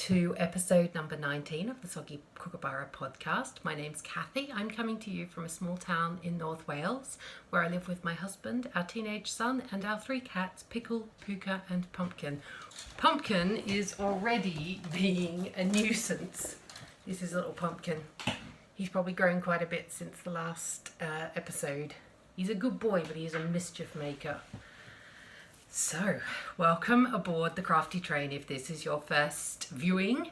to episode number 19 of the Soggy Kookaburra podcast. My name's Kathy. I'm coming to you from a small town in North Wales where I live with my husband, our teenage son, and our 3 cats, Pickle, Puka, and Pumpkin. Pumpkin is already being a nuisance. This is little Pumpkin. He's probably grown quite a bit since the last episode. He's a good boy, but he's a mischief maker. So, welcome aboard the Crafty Train if this is your first viewing.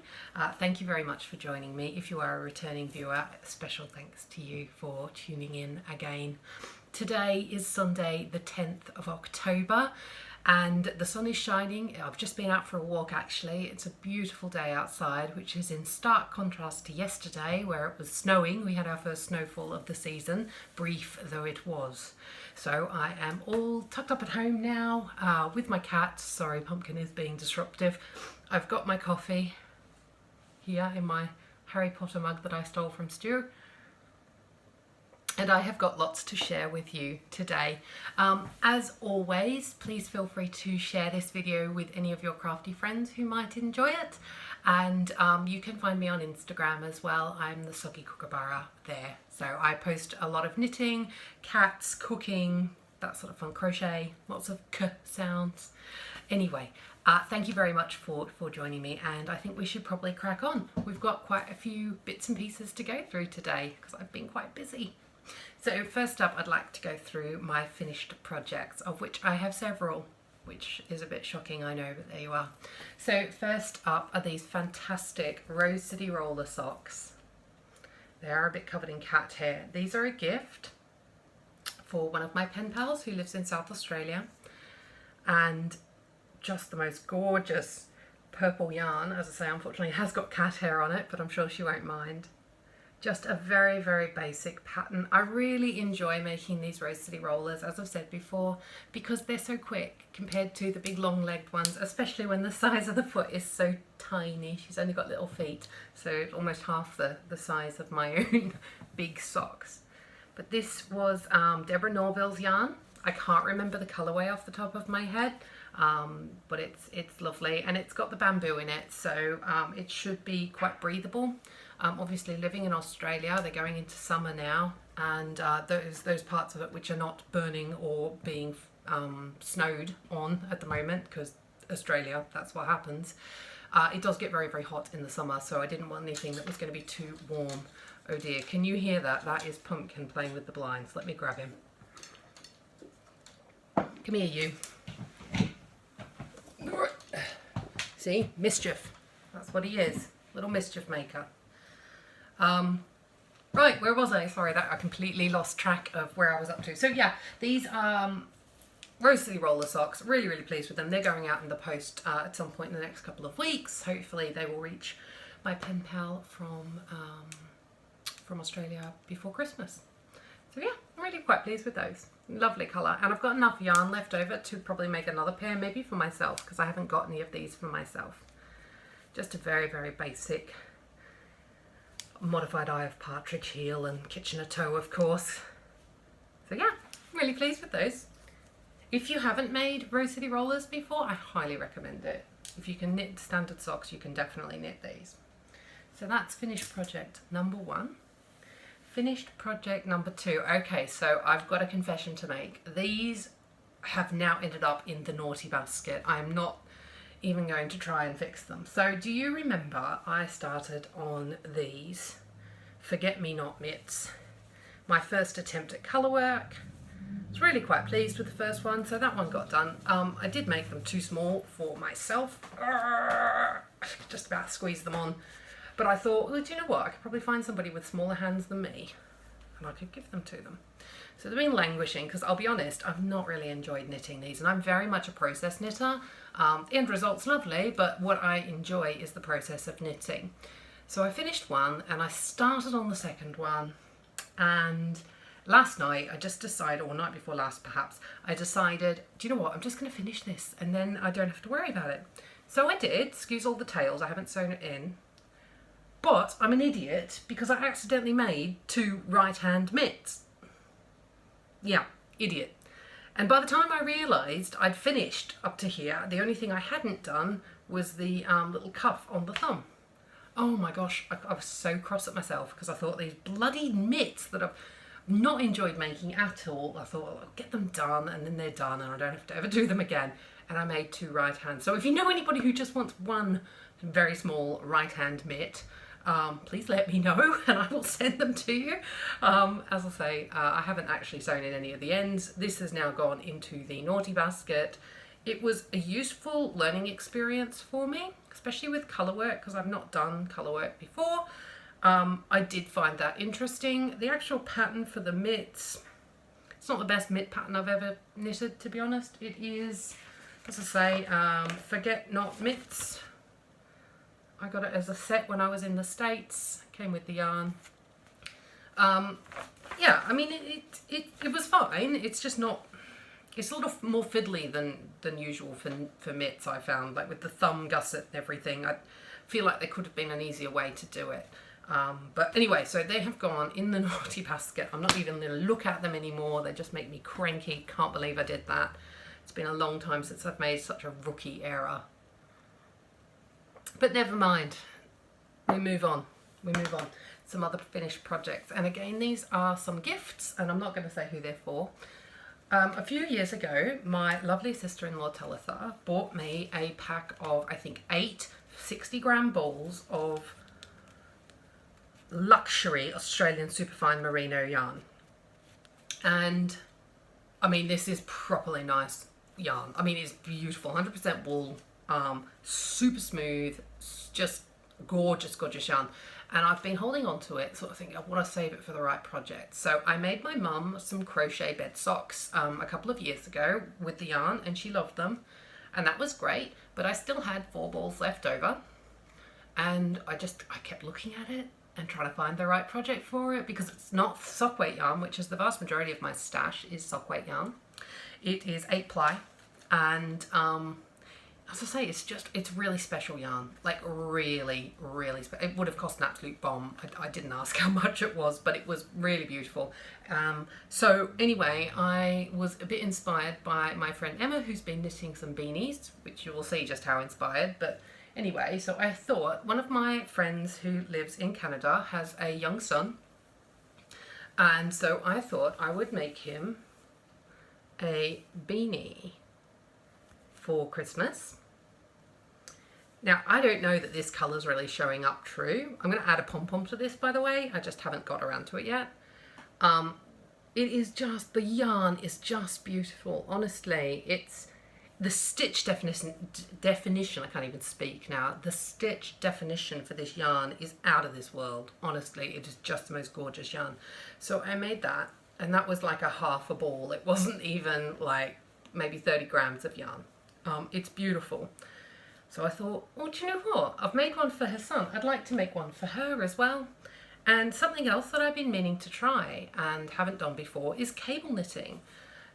Thank you very much for joining me. If you are a returning viewer, special thanks to you for tuning in again. Today is Sunday the 10th of October and the sun is shining. I've just been out for a walk actually. It's a beautiful day outside, which is in stark contrast to yesterday where it was snowing. We had our first snowfall of the season, brief though it was. So I am all tucked up at home now with my cat. Sorry, Pumpkin is being disruptive. I've got my coffee here in my Harry Potter mug that I stole from Stu. And I have got lots to share with you today. As always, please feel free to share this video with any of your crafty friends who might enjoy it. And you can find me on Instagram as well. I'm the Soggy Kookaburra there. So I post a lot of knitting, cats, cooking, that sort of fun, crochet, lots of k sounds. Anyway, thank you very much for joining me, and I think we should probably crack on. We've got quite a few bits and pieces to go through today because I've been quite busy. So first up, I'd like to go through my finished projects, of which I have several, which is a bit shocking, I know, but there you are. So first up are these fantastic Rose City roller socks. They are a bit covered in cat hair. These are a gift for one of my pen pals who lives in South Australia, and just the most gorgeous purple yarn. As I say, unfortunately it has got cat hair on it, but I'm sure she won't mind. Just a very, very basic pattern. I really enjoy making these Rose City rollers, as I've said before, because they're so quick compared to the big long-legged ones, especially when the size of the foot is so tiny. She's only got little feet, so it's almost half the size of my own big socks. But this was Deborah Norville's yarn. I can't remember the colourway off the top of my head, but it's lovely, and it's got the bamboo in it, so it should be quite breathable. Obviously living in Australia, they're going into summer now, and those parts of it which are not burning or being snowed on at the moment, because Australia, that's what happens. It does get very, very hot in the summer, so I didn't want anything that was going to be too warm. Oh dear, can you hear that? That is Pumpkin playing with the blinds. Let me grab him. Come here, you. See? Mischief. That's what he is. Little mischief maker. Right, where was I? Sorry, that I completely lost track of where I was up to. So yeah, these Rose City roller socks, really, really pleased with them. They're going out in the post at some point in the next couple of weeks. Hopefully they will reach my pen pal from Australia before Christmas. So yeah, I'm really quite pleased with those. Lovely colour. And I've got enough yarn left over to probably make another pair, maybe for myself, because I haven't got any of these for myself. Just a very, very basic modified eye of partridge heel and Kitchener toe, of course. So yeah, I'm really pleased with those. If you haven't made Rose City rollers before, I highly recommend it. If you can knit standard socks, you can definitely knit these. So that's finished project number 1. Finished project number 2. Okay, so I've got a confession to make. These have now ended up in the naughty basket. I am not even going to try and fix them. So do you remember I started on these Forget-Me-Not mitts? My first attempt at colour work. I was really quite pleased with the first one, so that one got done. I did make them too small for myself. I could just about squeeze them on. But I thought, well, do you know what? I could probably find somebody with smaller hands than me and I could give them to them. So they've been languishing because I'll be honest, I've not really enjoyed knitting these, and I'm very much a process knitter. The end result's lovely, but what I enjoy is the process of knitting. So I finished one and I started on the second one, and last night I just decided, or night before last perhaps, I decided, do you know what, I'm just going to finish this and then I don't have to worry about it. So I did, excuse all the tails, I haven't sewn it in. But I'm an idiot because I accidentally made 2 right-hand mitts. Yeah, idiot. And by the time I realised I'd finished up to here, the only thing I hadn't done was the little cuff on the thumb. Oh my gosh, I was so cross at myself because I thought these bloody mitts that I've not enjoyed making at all, I thought, well, I'll get them done and then they're done and I don't have to ever do them again. And I made 2 right hands. So if you know anybody who just wants one very small right hand mitt, please let me know and I will send them to you. As I say, I haven't actually sewn in any of the ends. This has now gone into the naughty basket. It was a useful learning experience for me, especially with colour work, because I've not done colour work before. I did find that interesting. The actual pattern for the mitts, it's not the best mitt pattern I've ever knitted, to be honest. It is, as I say, Forget Not Mitts. I got it as a set when I was in the States. Came with the yarn. Yeah, I mean, it was fine. It's just not, it's a little more fiddly than usual for mitts, I found. Like with the thumb gusset and everything, I feel like there could have been an easier way to do it. But anyway, so they have gone in the naughty basket. I'm not even going to look at them anymore. They just make me cranky. Can't believe I did that. It's been a long time since I've made such a rookie error. But never mind. We move on. We move on. Some other finished projects. And again, these are some gifts, and I'm not going to say who they're for. A few years ago, my lovely sister-in-law Talitha bought me a pack of, I think, 8 60-gram balls of luxury Australian superfine merino yarn. And I mean, this is properly nice yarn. I mean, it's beautiful, 100% wool, super smooth, just gorgeous, gorgeous yarn. And I've been holding on to it, sort of thinking I want to save it for the right project. So I made my mum some crochet bed socks a couple of years ago with the yarn, and she loved them, and that was great. But I still had 4 balls left over, and I kept looking at it and trying to find the right project for it, because it's not sock weight yarn, which is the vast majority of my stash is sock weight yarn. It is 8 ply, and as I say, it's really special yarn, like really, really special. It would have cost an absolute bomb. I didn't ask how much it was, but it was really beautiful. So anyway, I was a bit inspired by my friend Emma, who's been knitting some beanies, which you will see just how inspired. But anyway, so I thought, one of my friends who lives in Canada has a young son, and so I thought I would make him a beanie for Christmas. Now, I don't know that this colour's really showing up true. I'm going to add a pom-pom to this, by the way. I just haven't got around to it yet. It is just, the yarn is just beautiful. Honestly, it's the stitch definition, I can't even speak now. The stitch definition for this yarn is out of this world. Honestly, it is just the most gorgeous yarn. So I made that, and that was like a half a ball. It wasn't even like maybe 30 grams of yarn. It's beautiful. So I thought, well, do you know what? I've made one for her son. I'd like to make one for her as well. And something else that I've been meaning to try and haven't done before is cable knitting.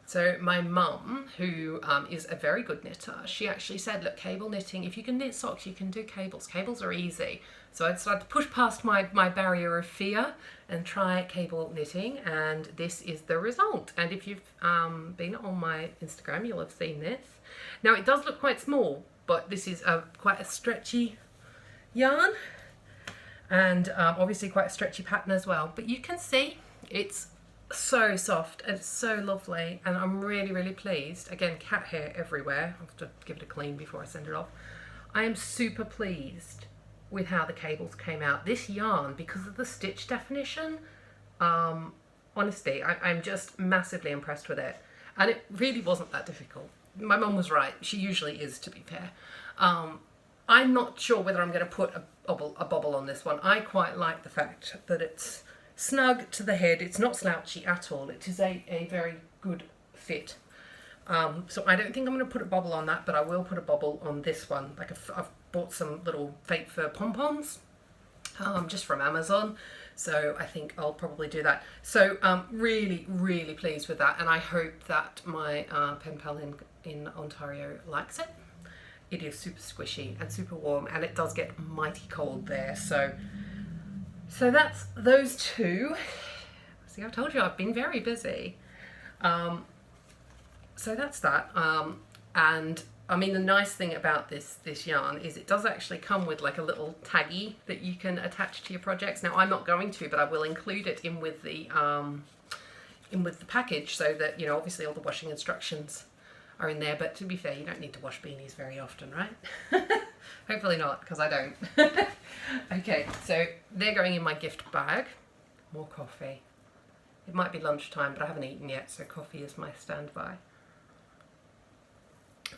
So my mum, who is a very good knitter, she actually said, look, cable knitting, if you can knit socks, you can do cables. Cables are easy. So I decided to push past my barrier of fear and try cable knitting, and this is the result. And if you've been on my Instagram, you'll have seen this. Now, it does look quite small, but this is quite a stretchy yarn, and obviously quite a stretchy pattern as well. But you can see it's so soft and so lovely, and I'm really, really pleased. Again, cat hair everywhere. I have to give it a clean before I send it off. I am super pleased with how the cables came out. This yarn, because of the stitch definition, honestly, I'm just massively impressed with it. And it really wasn't that difficult. My mum was right. She usually is, to be fair. I'm not sure whether I'm going to put a bobble on this one. I quite like the fact that it's snug to the head. It's not slouchy at all. It is a very good fit. So I don't think I'm going to put a bobble on that, but I will put a bobble on this one. Like I've bought some little fake fur pom-poms just from Amazon. So I think I'll probably do that. So really, really pleased with that. And I hope that my pen pal in Ontario likes it. It is super squishy and super warm, and it does get mighty cold there. So that's those two. See, I told you I've been very busy. So that's that. And I mean, the nice thing about this yarn is it does actually come with like a little taggy that you can attach to your projects. Now, I'm not going to, but I will include it in with the package so that, you know, obviously all the washing instructions are in there. But to be fair, you don't need to wash beanies very often, right? Hopefully not, because I don't. Okay, so they're going in my gift bag. More coffee. It might be lunchtime, but I haven't eaten yet, so coffee is my standby.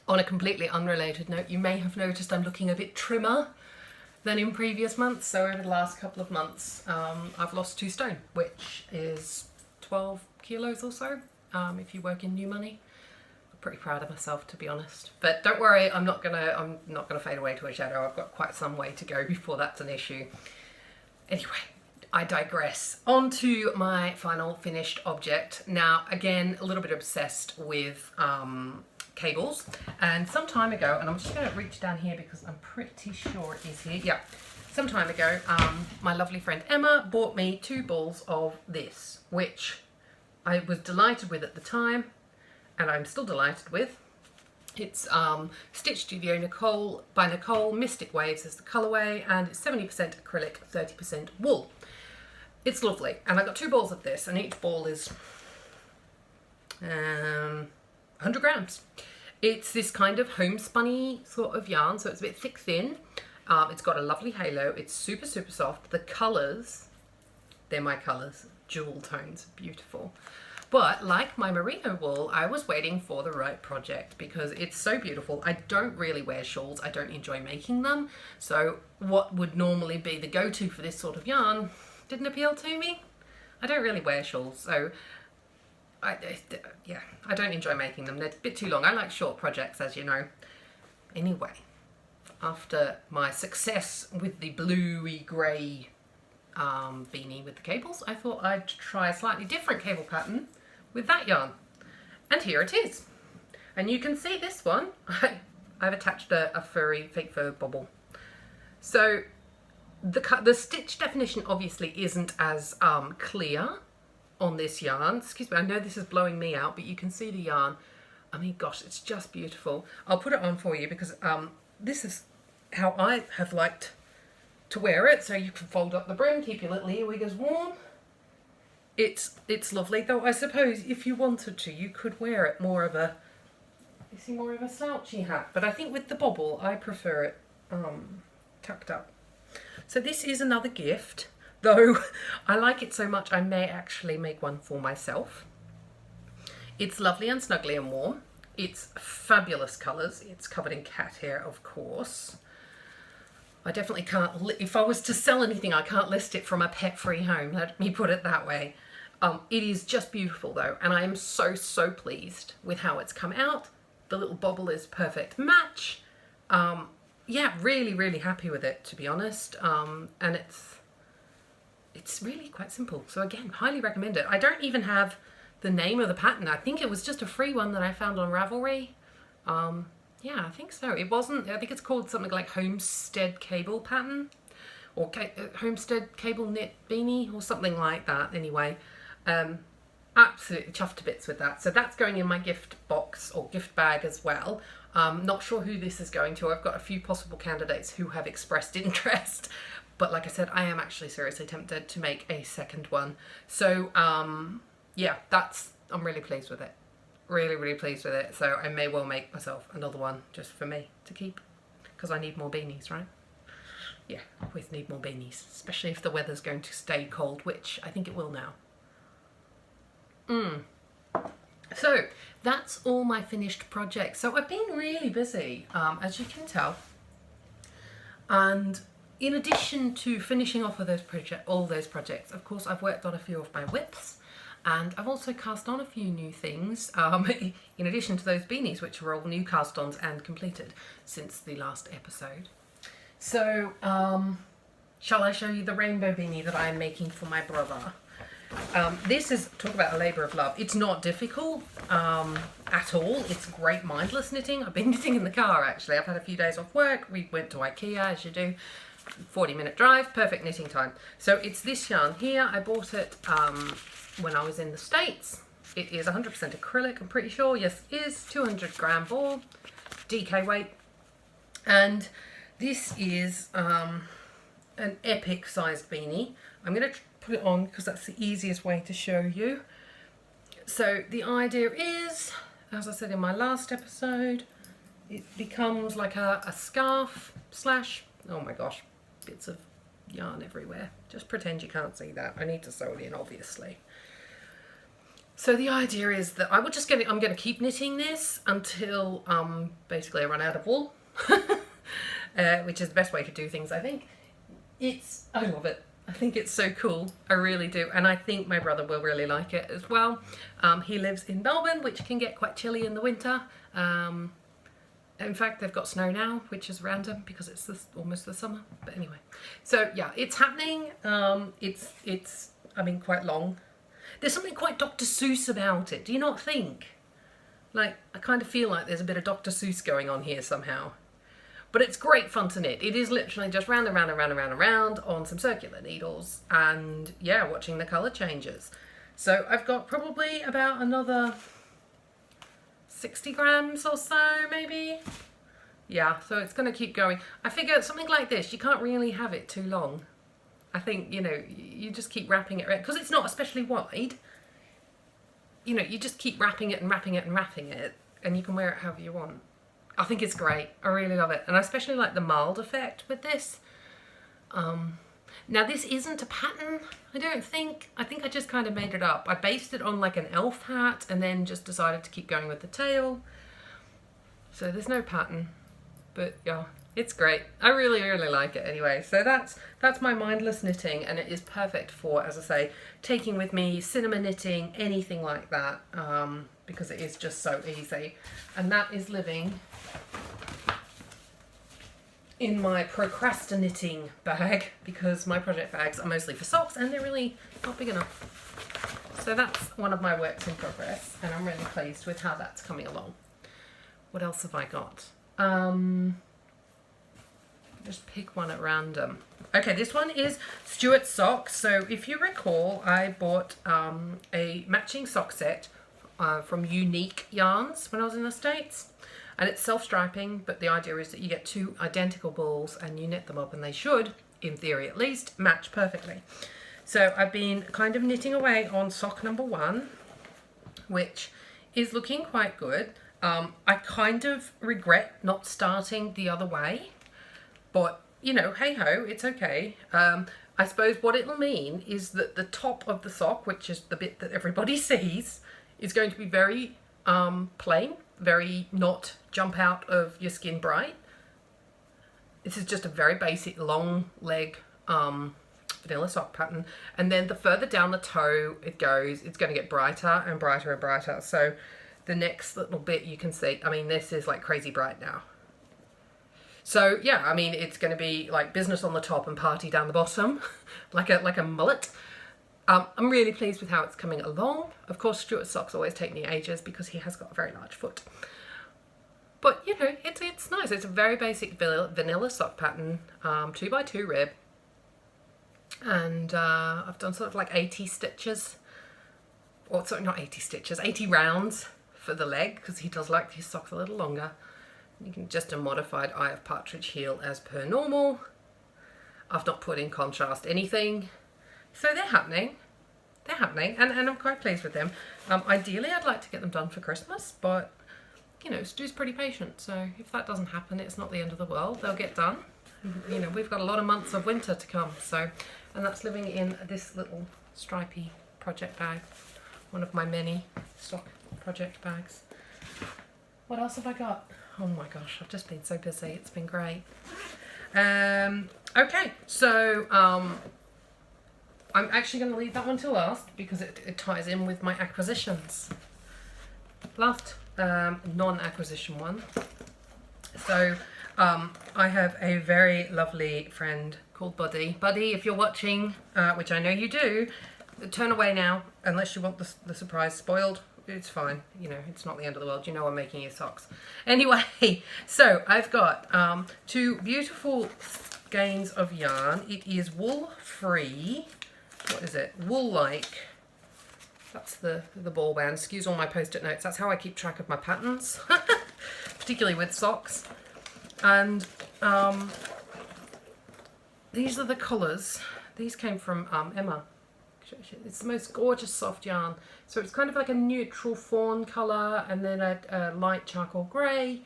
On a completely unrelated note, you may have noticed I'm looking a bit trimmer than in previous months. So over the last couple of months, I've lost 2 stone, which is 12 kilos or so, if you work in new money. I'm pretty proud of myself, to be honest. But don't worry, I'm not gonna fade away to a shadow. I've got quite some way to go before that's an issue. Anyway, I digress. On to my final finished object. Now, again, a little bit obsessed with cables, and some time ago, and I'm just going to reach down here because I'm pretty sure it is here. Yeah, some time ago, my lovely friend Emma bought me 2 balls of this, which I was delighted with at the time, and I'm still delighted with. It's Stitch Studio Nicole by Nicole. Mystic Waves is the colorway, and it's 70% acrylic, 30% wool. It's lovely, and I got 2 balls of this, and each ball is 100 grams. It's this kind of homespunny sort of yarn, so it's a bit thick thin. It's got a lovely halo. It's super, super soft. The colours, they're my colours, jewel tones, beautiful. But like my merino wool, I was waiting for the right project because it's so beautiful. I don't really wear shawls. I don't enjoy making them. So what would normally be the go-to for this sort of yarn didn't appeal to me. I don't really wear shawls, so I don't enjoy making them. They're a bit too long. I like short projects, as you know. Anyway, after my success with the bluey grey beanie with the cables, I thought I'd try a slightly different cable pattern with that yarn. And here it is. And you can see this one. I've attached a furry fake fur bobble. So the stitch definition obviously isn't as clear on this yarn. Excuse me, I know this is blowing me out, but you can see the yarn. I mean, gosh, it's just beautiful. I'll put it on for you because this is how I have liked to wear it. So you can fold up the brim, keep your little earwiggers warm. It's lovely, though I suppose if you wanted to, you could wear it more of a slouchy hat. But I think with the bobble, I prefer it tucked up. So this is another gift. Though I like it so much, I may actually make one for myself. It's lovely and snuggly and warm. It's fabulous colours. It's covered in cat hair, of course. I definitely can't, if I was to sell anything, I can't list it from a pet-free home. Let me put it that way. It is just beautiful though, and I am so, so pleased with how it's come out. The little bobble is perfect match. Yeah, really, really happy with it, to be honest. And it's really quite simple. So again, highly recommend it. I don't even have the name of the pattern. I think it was just a free one that I found on Ravelry. Yeah, I think so. It wasn't, I think it's called something like Homestead Cable Pattern or Homestead Cable Knit Beanie or something like that. Anyway, absolutely chuffed to bits with that. So that's going in my gift box or gift bag as well. Not sure who this is going to. I've got a few possible candidates who have expressed interest. But like I said, I am actually seriously tempted to make a second one. So yeah, I'm really pleased with it. Really, really pleased with it. So I may well make myself another one just for me to keep. Because I need more beanies, right? Yeah, I always need more beanies. Especially if the weather's going to stay cold, which I think it will now. So that's all my finished projects. So I've been really busy, as you can tell. And in addition to finishing off with all those projects, of course, I've worked on a few of my whips, and I've also cast on a few new things, in addition to those beanies, which are all new cast-ons and completed since the last episode. So, shall I show you the rainbow beanie that I am making for my brother? This is, talk about a labour of love. It's not difficult at all. It's great mindless knitting. I've been knitting in the car, actually. I've had a few days off work. We went to IKEA, as you do. 40-minute drive, perfect knitting time. So it's this yarn here. I bought it when I was in the States. It is 100% acrylic, I'm pretty sure. Yes, it is. 200 gram ball. DK weight. And this is an epic sized beanie. I'm going to put it on because that's the easiest way to show you. So the idea is, as I said in my last episode, it becomes like a scarf slash, oh my gosh, bits of yarn everywhere. Just pretend you can't see that. I need to sew it in, obviously. So the idea is that I will just I'm going to keep knitting this until basically I run out of wool, which is the best way to do things, I think. I love it. I think it's so cool. I really do. And I think my brother will really like it as well. He lives in Melbourne, which can get quite chilly in the winter. In fact, they've got snow now, which is random because it's almost the summer. But anyway, so yeah, it's happening. It's I mean, quite long. There's something quite Dr. Seuss about it. Do you not think? Like, I kind of feel like there's a bit of Dr. Seuss going on here somehow. But it's great fun to knit. It is literally just round and round and round and round and round on some circular needles. And yeah, watching the colour changes. So I've got probably about another 60 grams or so, maybe. Yeah, so it's going to keep going. I figure something like this, you can't really have it too long. I think, you know, you just keep wrapping it around, because it's not especially wide. You know, you just keep wrapping it and wrapping it and wrapping it, and you can wear it however you want. I think it's great. I really love it. And I especially like the mild effect with this. Now this isn't a pattern, I don't think. I think I just kind of made it up. I based it on like an elf hat and then just decided to keep going with the tail. So there's no pattern, but yeah, it's great. I really, really like it anyway. So that's my mindless knitting, and it is perfect for, as I say, taking with me, cinema knitting, anything like that, because it is just so easy. And that is living in my procrastinating bag, because my project bags are mostly for socks and they're really not big enough. So that's one of my works in progress, and I'm really pleased with how that's coming along. What else have I got? Just pick one at random. Okay, this one is Stewart Socks. So if you recall, I bought a matching sock set from Unique Yarns when I was in the States. And it's self-striping, but the idea is that you get two identical balls and you knit them up, and they should, in theory at least, match perfectly. So I've been kind of knitting away on sock number 1, which is looking quite good. I kind of regret not starting the other way, but you know, hey ho, it's okay. I suppose what it'll mean is that the top of the sock, which is the bit that everybody sees, is going to be very plain, very not jump out of your skin bright. This is just a very basic long leg vanilla sock pattern, and then the further down the toe it goes, it's going to get brighter and brighter and brighter. So the next little bit you can see, I mean, this is like crazy bright now. So yeah, I mean, it's going to be like business on the top and party down the bottom, like a mullet. I'm really pleased with how it's coming along. Of course, Stewart Socks always take me ages because he has got a very large foot. But you know, it's nice. It's a very basic vanilla sock pattern, 2x2 rib, and I've done sort of like 80 stitches, or sorry, not 80 stitches, 80 rounds for the leg, because he does like his socks a little longer. You can just a modified eye of partridge heel as per normal. I've not put in contrast anything. So they're happening, and I'm quite pleased with them. Ideally, I'd like to get them done for Christmas, but, you know, Stu's pretty patient, so if that doesn't happen, it's not the end of the world. They'll get done. You know, we've got a lot of months of winter to come, so, and that's living in this little stripy project bag, one of my many stock project bags. What else have I got? Oh my gosh, I've just been so busy. It's been great. Okay, so, I'm actually going to leave that one till last because it ties in with my acquisitions. Last non-acquisition one. So I have a very lovely friend called Buddy. Buddy, if you're watching, which I know you do, turn away now unless you want the surprise spoiled. It's fine. You know, it's not the end of the world. You know I'm making you socks. Anyway, so I've got 2 beautiful skeins of yarn. It is wool free. What is it? Wool-like. That's the ball band. Excuse all my post-it notes. That's how I keep track of my patterns. particularly with socks. And these are the colours. These came from Emma. It's the most gorgeous soft yarn. So it's kind of like a neutral fawn colour and then a light charcoal grey.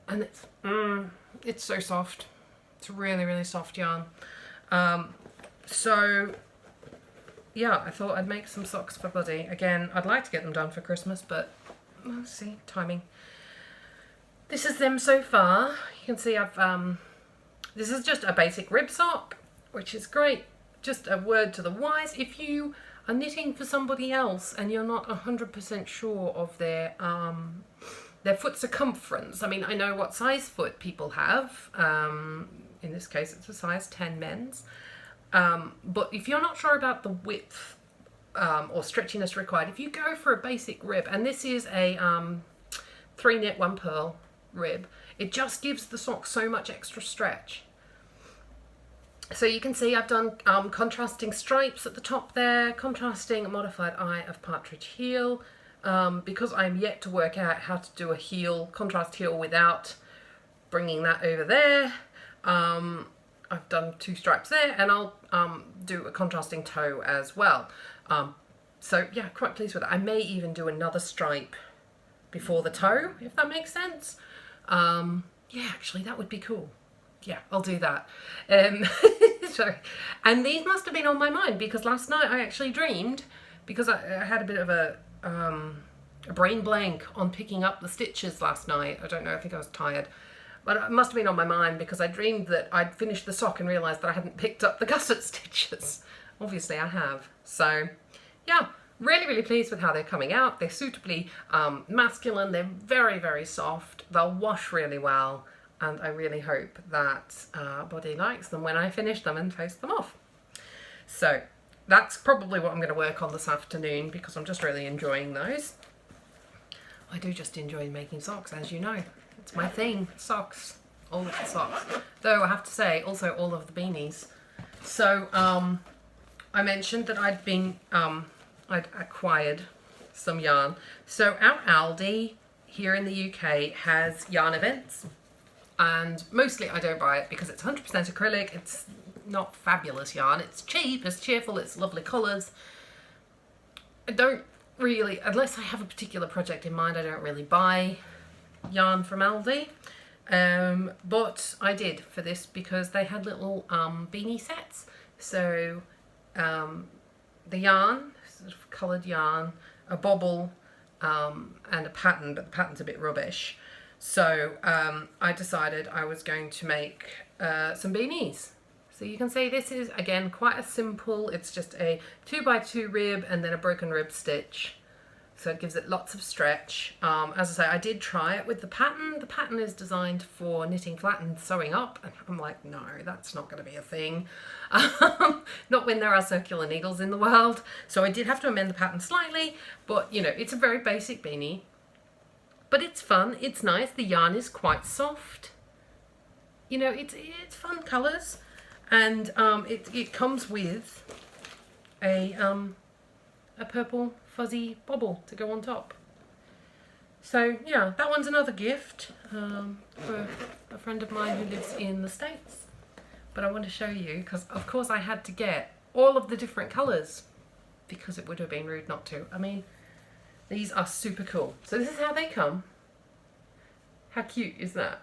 And it's so soft. It's really, really soft yarn. So yeah, I thought I'd make some socks for Buddy. Again, I'd like to get them done for Christmas, but we'll see, timing. This is them so far. You can see I've, this is just a basic rib sock, which is great. Just a word to the wise, if you are knitting for somebody else and you're not 100% sure of their foot circumference. I mean, I know what size foot people have. In this case, it's a size 10 men's. But if you're not sure about the width or stretchiness required, if you go for a basic rib, and this is a 3 knit 1 purl rib, it just gives the sock so much extra stretch. So you can see I've done contrasting stripes at the top there, contrasting a modified eye of partridge heel, because I'm yet to work out how to do a heel, contrast heel without bringing that over there. I've done 2 stripes there, and I'll do a contrasting toe as well. So yeah, quite pleased with that. I may even do another stripe before the toe, if that makes sense. Yeah, actually that would be cool. Yeah, I'll do that. Sorry. And these must have been on my mind because last night I actually dreamed, because I had a bit of a brain blank on picking up the stitches last night. I don't know, I think I was tired. But it must have been on my mind because I dreamed that I'd finished the sock and realised that I hadn't picked up the gusset stitches. Obviously I have. So yeah, really, really pleased with how they're coming out. They're suitably masculine. They're very, very soft. They'll wash really well. And I really hope that Buddy likes them when I finish them and toast them off. So that's probably what I'm going to work on this afternoon because I'm just really enjoying those. I do just enjoy making socks, as you know. It's my thing, socks, all of the socks. Though I have to say, also all of the beanies. So I mentioned that I'd acquired some yarn. So our Aldi here in the UK has yarn events. And mostly I don't buy it because it's 100% acrylic. It's not fabulous yarn. It's cheap, it's cheerful, it's lovely colours. I don't really, unless I have a particular project in mind, I don't really buy yarn from Aldi. But I did for this because they had little beanie sets. So the yarn, sort of coloured yarn, a bobble, and a pattern, but the pattern's a bit rubbish. So I decided I was going to make some beanies. So you can see this is, again, quite a simple, it's just a 2x2 rib and then a broken rib stitch. So it gives it lots of stretch. As I say, I did try it with the pattern. The pattern is designed for knitting flat and sewing up. And I'm like, no, that's not going to be a thing. Not when there are circular needles in the world. So I did have to amend the pattern slightly. But, you know, it's a very basic beanie. But it's fun, it's nice, the yarn is quite soft. You know, it's fun colours. And it comes with a purple fuzzy bobble to go on top. So yeah, that one's another gift for a friend of mine who lives in the States. But I want to show you, because of course I had to get all of the different colours because it would have been rude not to. I mean, these are super cool. So this is how they come. How cute is that?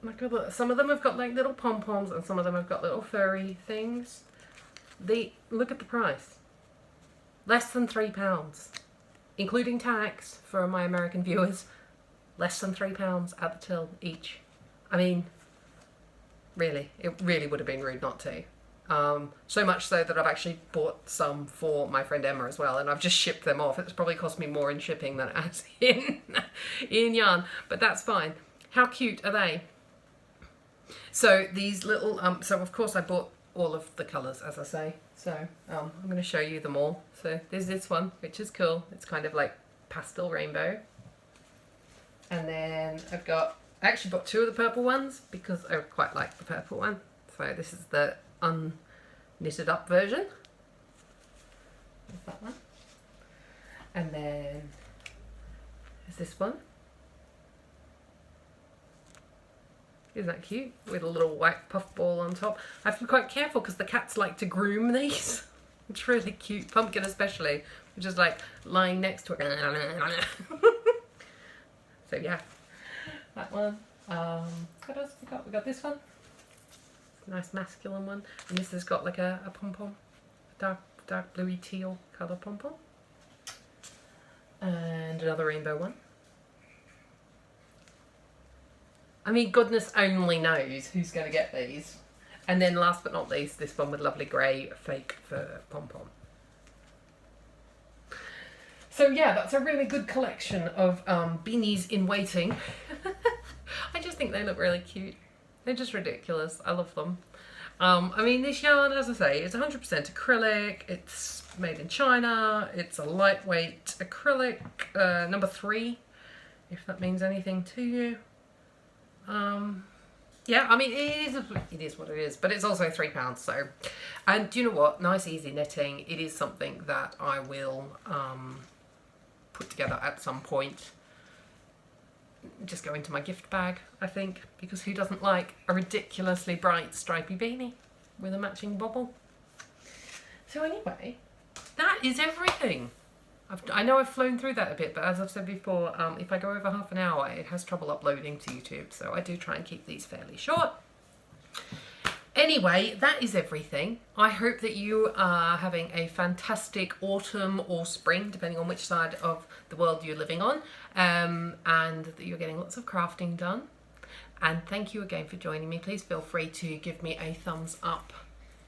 Like, some of them have got like little pom-poms and some of them have got little furry things. Look at the price. Less than £3, including tax for my American viewers. Less than £3 at the till each. I mean, really, it really would have been rude not to. So much so that I've actually bought some for my friend Emma as well, and I've just shipped them off. It's probably cost me more in shipping than it has in yarn, but that's fine. How cute are they? So these little, so of course I bought all of the colours, as I say. So I'm going to show you them all. So there's this one, which is cool. It's kind of like pastel rainbow. And then I actually bought 2 of the purple ones because I quite like the purple one. So this is the unknitted up version. There's that one. And then there's this one. Isn't that cute? With a little white puff ball on top. I have to be quite careful because the cats like to groom these. It's really cute. Pumpkin especially, which is like lying next to it. So yeah, that one. What else have we got? We got this one. Nice masculine one. And this has got like a pom-pom. Dark bluey teal colour pom-pom. And another rainbow one. I mean, goodness only knows who's going to get these. And then last but not least, this one with lovely grey fake fur pom-pom. So yeah, that's a really good collection of beanies in waiting. I just think they look really cute. They're just ridiculous. I love them. I mean, this yarn, as I say, is 100% acrylic. It's made in China. It's a lightweight acrylic, number 3, if that means anything to you. Yeah, I mean, it is what it is, but it's also £3, so. And do you know what? Nice, easy knitting. It is something that I will put together at some point. Just go into my gift bag, I think, because who doesn't like a ridiculously bright stripy beanie with a matching bobble? So anyway, that is everything. I know I've flown through that a bit, but as I've said before, if I go over half an hour, it has trouble uploading to YouTube, so I do try and keep these fairly short. Anyway, that is everything. I hope that you are having a fantastic autumn or spring, depending on which side of the world you're living on, and that you're getting lots of crafting done. And thank you again for joining me. Please feel free to give me a thumbs up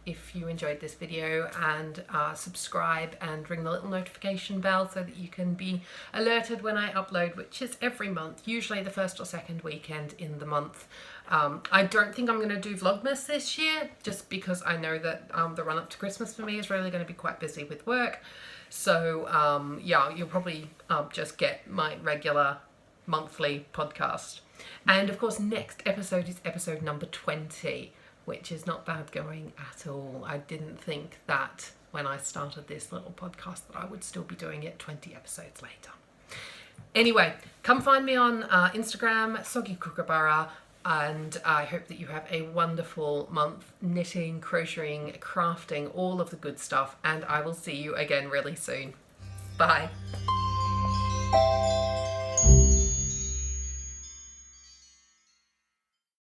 if you enjoyed this video, and subscribe and ring the little notification bell so that you can be alerted when I upload, which is every month, usually the first or second weekend in the month. I don't think I'm going to do Vlogmas this year, just because I know that the run up to Christmas for me is really going to be quite busy with work. So yeah, you'll probably just get my regular monthly podcast. And of course, next episode is episode number 20. Which is not bad going at all. I didn't think that when I started this little podcast that I would still be doing it 20 episodes later. Anyway, come find me on Instagram, Soggy Kookaburra, and I hope that you have a wonderful month knitting, crocheting, crafting, all of the good stuff, and I will see you again really soon. Bye.